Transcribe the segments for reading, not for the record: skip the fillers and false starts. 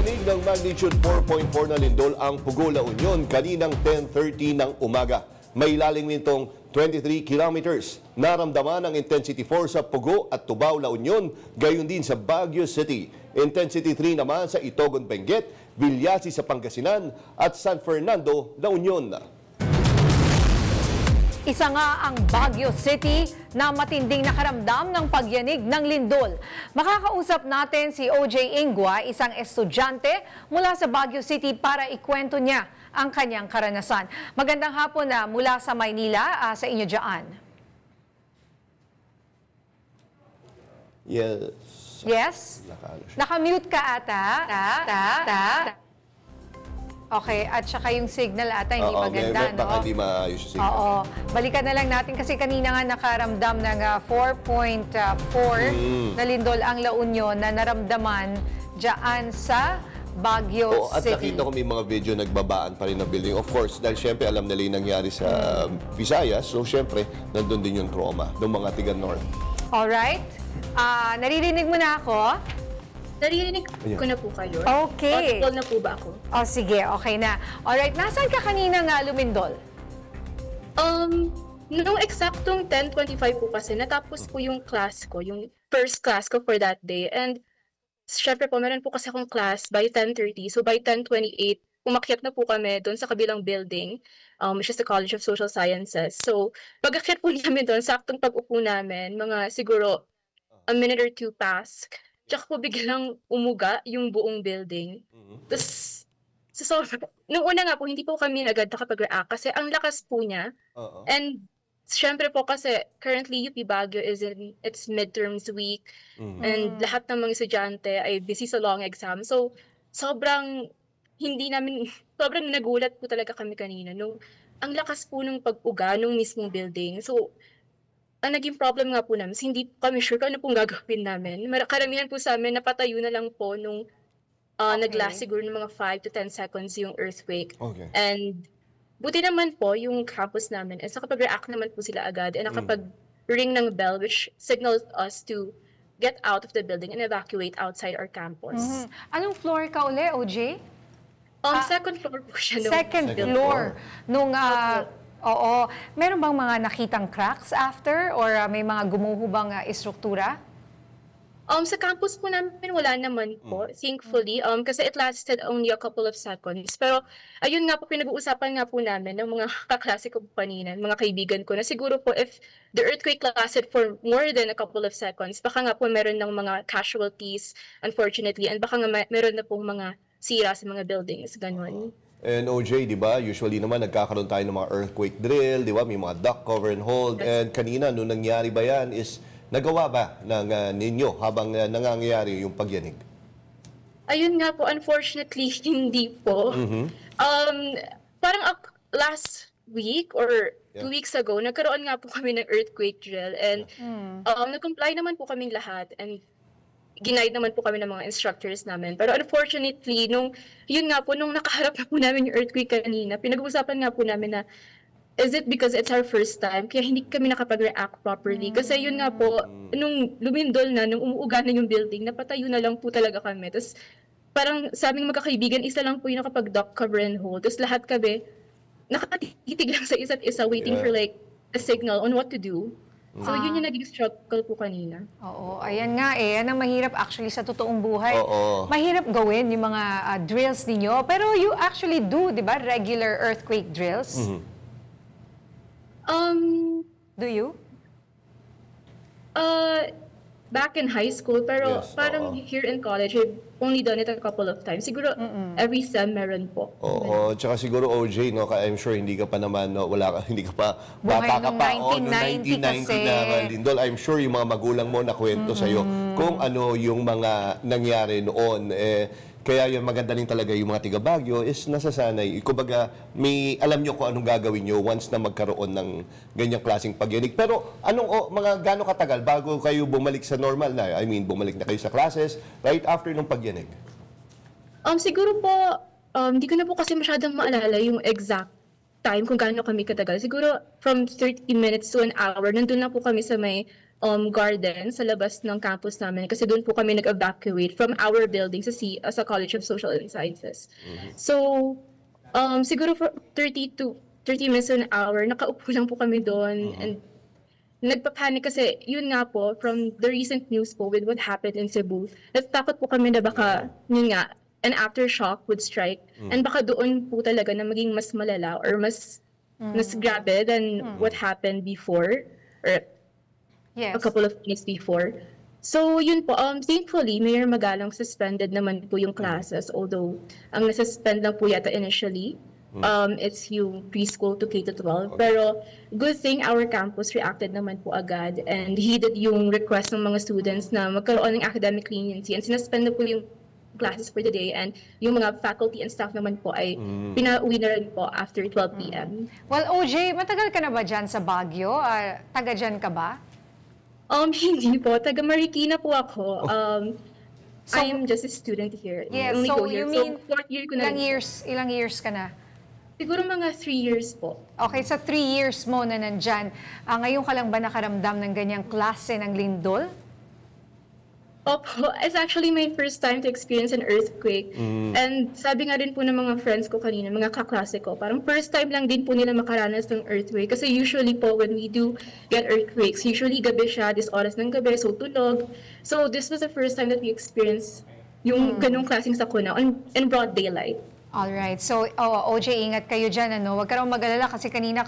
Narinig ng magnitude 4.4 na lindol ang Pugo, La Union kaninang 10:30 ng umaga. May lalim nitong 23 kilometers. Naramdaman ang intensity 4 sa Pugo at Tubao, La Union, gayon din sa Baguio City. Intensity 3 naman sa Itogon, Benguet, Villasi sa Pangasinan at San Fernando, La Union. Isa nga ang Baguio City na matinding nakaramdam ng pagyanig ng lindol. Makakausap natin si OJ Ingwa, isang estudyante mula sa Baguio City para ikwento niya ang kanyang karanasan. Magandang hapon na mula sa Maynila, sa inyo dyan. Yes. Yes? Nakamute ka ata. Okay, at saka yung signal ata hindi maganda, no? Baka hindi maayos yung signal. Oo. Balikan na lang natin kasi kanina nga nakaramdam ng 4.4 na lindol ang La Union na naramdaman dyan sa Baguio At City. nakita ko may mga video nagbabaan pa rin na building. Of course, dahil syempre alam nila yung nangyari sa Visayas. So syempre, nandun din yung trauma ng mga tiga-North. Alright. Naririnig mo na ako? Naririnig ko na po kayo. Okay. Audible na po ba ako? O sige, okay na. Alright, nasaan ka kanina nga lumindol? Nung eksaktong 10:25 po kasi, natapos po yung class ko, yung first class ko for that day. And syempre po, meron po kasi akong class by 10:30. So by 10:28, umakyat na po kami doon sa kabilang building, which is the College of Social Sciences. So pag-akyat po namin doon, saktong pag-upo namin, mga siguro a minute or two pass, tsaka po biglang umuga yung buong building. Tapos, nung una nga po, hindi po kami agad nakapag-react kasi ang lakas po niya. And syempre po kasi currently UP Baguio is in its midterms week and lahat ng mga estudyante ay busy sa long exam. So, sobrang nagulat po talaga kami kanina nung ang lakas po nung pag-uga nung mismong building. So, ang naging problem nga po namin, hindi po kami sure kung ano pong gagawin namin. Karamihan po sa amin, napatayo na lang po nung nag-last siguro ng mga 5 to 10 seconds yung earthquake. Okay. And buti naman po yung campus namin, and nakapag-react naman po sila agad, and nakapag-ring ng bell which signals us to get out of the building and evacuate outside our campus. Anong floor ka uli, OJ? Second floor po siya. Second floor. Nung, oo. Meron bang mga nakitang cracks after or may mga gumuhubang istruktura? Sa campus po namin, wala naman po, thankfully, kasi it lasted only a couple of seconds. Pero, ayun nga po, pinag-uusapan nga po namin ng mga kaklase ko po kanina, mga kaibigan ko, na siguro po if the earthquake lasted for more than a couple of seconds, baka nga po meron ng mga casualties, unfortunately, and baka nga meron na pong mga sira sa mga buildings, ganun. And OJ, di ba, usually naman nagkakaroon tayo ng mga earthquake drill, di ba, may mga duck cover and hold. And kanina, nung nangyari ba yan, is nagawa ba ng ninyo habang nangyayari yung pagyanig? Ayun nga po, unfortunately, hindi po. Parang last week or 2 weeks ago, nagkaroon nga po kami ng earthquake drill. And nag-comply naman po kaming lahat. And ginaid naman po kami ng mga instructors namin. Pero unfortunately, nung nakaharap na po namin yung earthquake kanina, pinag-uusapan nga po namin na, is it because it's our first time? Kaya hindi kami nakapag-react properly. Kasi yun nga po, nung lumindol na, nung umuuga na yung building, napatayo na lang po talaga kami. Tapos parang sa aming magkakaibigan, isa lang po yung nakapag-duck cover and hold. Tapos lahat kami, nakatitig lang sa isa't isa, waiting for like a signal on what to do. So, yun yung naging struggle po kanina. Oo, ayan nga Yan ang mahirap actually sa totoong buhay. Oo. Mahirap gawin yung mga drills ninyo. Pero you actually do, di ba, regular earthquake drills? Do you? Back in high school, pero parang here in college, I've only done it a couple of times. Siguro every sem meron po. Oo, tsaka siguro OJ, no, I'm sure hindi ka pa naman, no, hindi ka pa, Buhay bata ka nung pa. 1990 noong 1990 kasi. na lindol. I'm sure yung mga magulang mo nakwento sa'yo kung ano yung mga nangyari noon. Kaya yung maganda rin talaga yung mga tiga Baguio is nasasanay. Kumbaga, alam nyo kung anong gagawin nyo once na magkaroon ng ganyang klaseng pagyanig. Pero gano'ng katagal bago kayo bumalik sa normal na? I mean, bumalik na kayo sa classes right after nung pagyanig? Siguro po, hindi ko na po kasi masyadong maalala yung exact time kung gaano kami katagal. Siguro from 30 minutes to an hour, nandun lang po kami sa may garden sa labas ng campus namin kasi doon po kami nag-evacuate from our building sa College of Social Sciences. So, siguro for 30 minutes to an hour, nakaupo lang po kami doon and nagpapanik kasi yun nga po, from the recent news po with what happened in Cebu, natatakot po kami na baka, yun nga, an aftershock would strike and baka doon po talaga na maging mas malala or mas grabe than what happened before or a couple of minutes before. So, yun po, thankfully, Mayor Magalang suspended naman po yung classes, although ang nasuspend lang po yata initially, it's yung preschool to K-12. Pero, good thing our campus reacted naman po agad and heeded yung request ng mga students na magkaroon ng academic leniency and sinuspend na po yung classes for the day and yung mga faculty and staff naman po ay pinauwi na rin po after 12 p.m. Well, OJ, matagal ka na ba dyan sa Baguio? Taga dyan ka ba? Hindi po. Taga Marikina po ako. I am just a student here. Yeah, Only so go here. you mean, So, fourth year ko na. ilang years ka na? Siguro mga 3 years po. Okay, sa 3 years mo na nandyan, ngayon ka lang ba nakaramdam ng ganyang klase ng lindol? Opo, it's actually my first time to experience an earthquake. And sabi nga rin po ng mga friends ko kanina, mga kaklase ko, parang first time lang din po nila makaranas ng earthquake. Kasi usually po, when we do get earthquakes, usually gabi siya, this oras ng gabi, so tulog. So this was the first time that we experienced yung ganung klaseng sakuna in broad daylight. Alright, so OJ, ingat kayo dyan, ano? Huwag ka raw mag-alala kasi kanina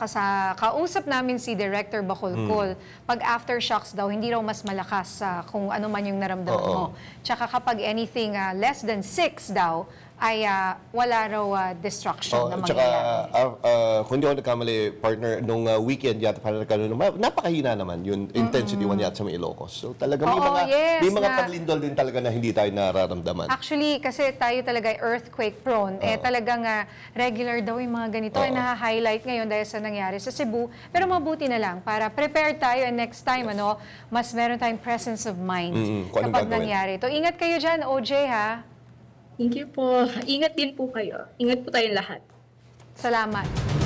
kausap namin si Director Bacolcol. Pag aftershocks daw, hindi raw mas malakas kung ano man yung naramdaman mo. Tsaka kapag anything less than 6 daw, ay wala raw destruction na Tsaka, mangyayari. kung di ako nagkamali, partner, nung weekend yata, parang napakahina naman yung intensity 1 yata sa may Ilocos. So talaga may mga paglindol din talaga na hindi tayo nararamdaman. Actually, kasi tayo talaga ay earthquake prone, talagang regular daw yung mga ganito ay na-highlight ngayon dahil sa nangyari sa Cebu. Pero mabuti na lang para prepared tayo and next time, mas meron tayong presence of mind kapag nangyari ito. Ingat kayo dyan, OJ, ha? Thank you po. Ingat din po kayo. Ingat po tayong lahat. Salamat.